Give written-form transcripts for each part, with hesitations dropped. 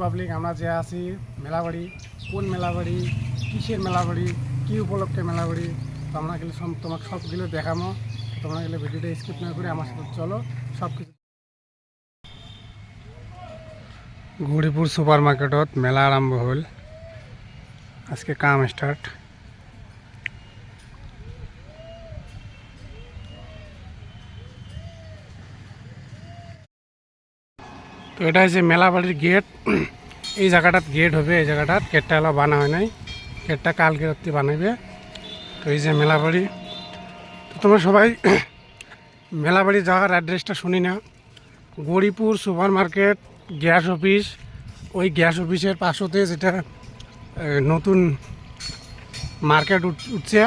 Public, আমরা যে আছি মেলাবাড়ি, কোন মেলাবাড়ি, কিসের মেলাবাড়ি, কী উপলক্ষে মেলাবাড়ি, তো আমরা গেলে তোমাকে সবগুলো দেখামো। তোমরা গেলে ভিডিওটা স্কিপ না করে আমার সাথে চলো সব কিছু। গৌরীপুর সুপার মার্কেটত মেলা আরম্ভ হল, আজকে কাম স্টার্ট। তো এটা হচ্ছে মেলাবাড়ির গেট। এই জায়গাটাত গেট হবে, এই জায়গাটাত গেটটা এলা বানা হয় নাই, গেটটা কালকে রাত্রি বানাইবে। তো এই যে মেলাবাড়ি, তো তোমরা সবাই মেলাবাড়ি জায়গার অ্যাড্রেসটা শুনি না। Gauripur super market gas office, ওই গ্যাস অফিসের পাশতে যেটা নতুন মার্কেট উঠছে,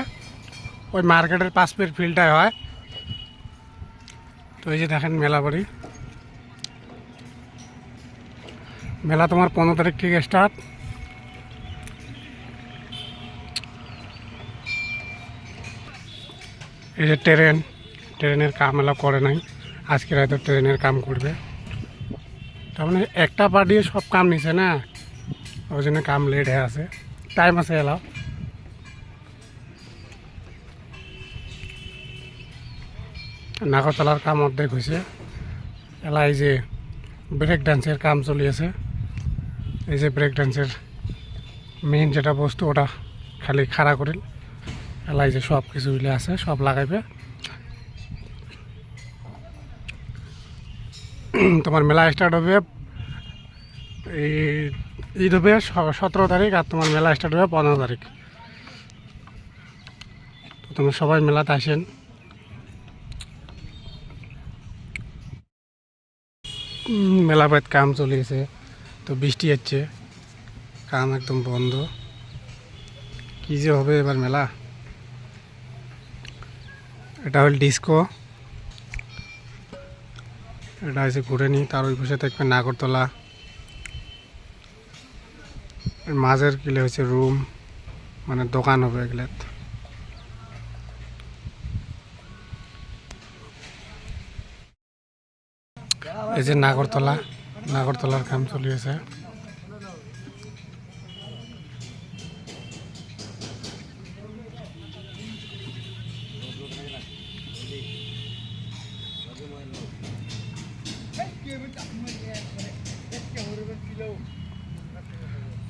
ওই মার্কেটের পাশের ফিল্ডটায় হয়। তো এই যে দেখেন মেলাবাড়ি, মেলা তোমার 15 তারিখ থেকে স্টার্ট। এই যে ট্রেনের কাম এলা করে নাই, আজকে হয়তো ট্রেনের কাম করবে। তার মানে একটা পার্টি সব কাম নিছে না, ওই জন্য কাম লেট হয়ে আছে, টাইম আছে এলাও। নাগরতলার কাম অর্ধেক হয়েছে এলা। এই যে ব্রেক ডান্সের কাম চলি আছে, এই যে ব্রেক ডান্সের মেইন যেটা বস্তু ওটা খালি খাড়া করিল এলা। এই যে সব কিছু আছে, সব লাগাইবে। তোমার মেলা স্টার্ট হবে, এই ঈদ হবে 17 তারিখ, আর তোমার মেলা স্টার্ট হবে 15 তারিখ। তো তোমরা সবাই মেলাতে আসেন। মেলা বাদ কাম চলিয়েছে, তো বৃষ্টি হচ্ছে, কাম একদম বন্ধ। কি যে হবে এবার মেলা। এটা হল ডিস্কো, এটা হচ্ছে ঘুরে নি। তার ওই পাশে থাকবে নাগরতলা, মাঝের কিলে হচ্ছে রুম, মানে দোকান হবে এগুলো। এই যে নাগরতলার কাম চলিয়েছে।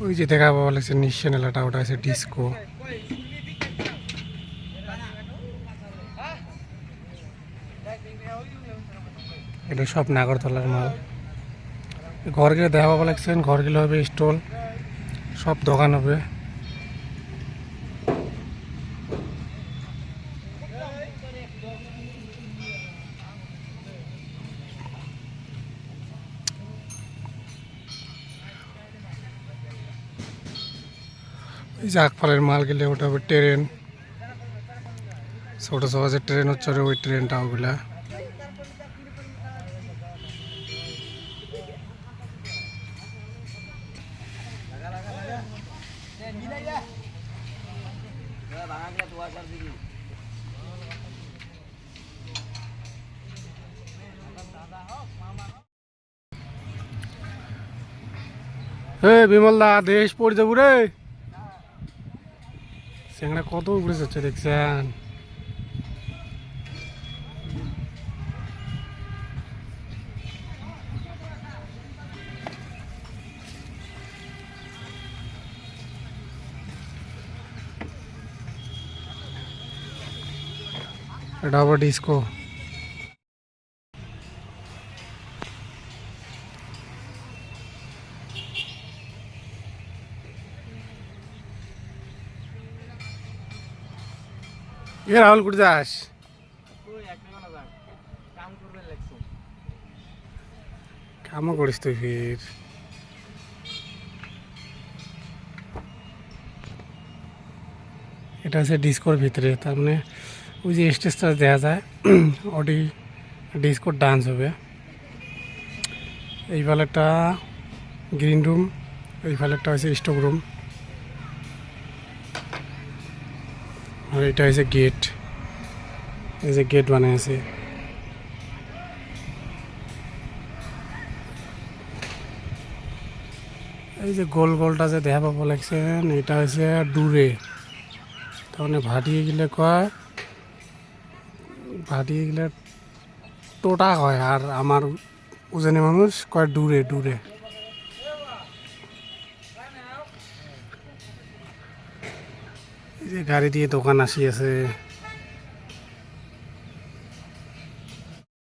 ওই যে দেখা পাওয়া লাগছে নিশ্চয় এলাটা, ওটা আছে ডিস্কো। এটা সব নাগরতলার মাল। ঘরগুলো দেখা পাওয়া লাগছেন, ঘরগুলো হবে স্টল, সব দোকান হবে। এই যে আকফলের মাল গেলে ওটা হবে ট্রেন, ছোটো ছোটো যে ট্রেন হচ্ছে ওই ট্রেনটা ওগুলা। বিমল দা, দেশ পড়ে যাবো রে। সেখানে কত উপরে যাচ্ছে দেখছেন। এটা আবার ডিস্কো। এ রাহুল কুড়ি দাস, কামও করিস তুই ফির। এটা আছে ডিস্কোর ভিতরে, তার মানে ওই যে স্টেজটা দেখা যায় ওটি ডিস্কোর ডান্স হবে। এই ফালেরটা গ্রিন রুম, এই ফালেরটা হচ্ছে স্টক রুম, আর এটা হচ্ছে গেট। এই যে গেট বানায় আছে। এই যে গোল গোলটা যে দেখা পাব লাগছেন এটা হচ্ছে ডুরে, তার মানে ভাটিয়ে গেলে কয়, ভাটিয়ে গেলে টোটা হয়, আর আমার উজানি মানুষ কয় ডুরে ডুরে। এই যে গাড়ি দিয়ে দোকান আসি আছে।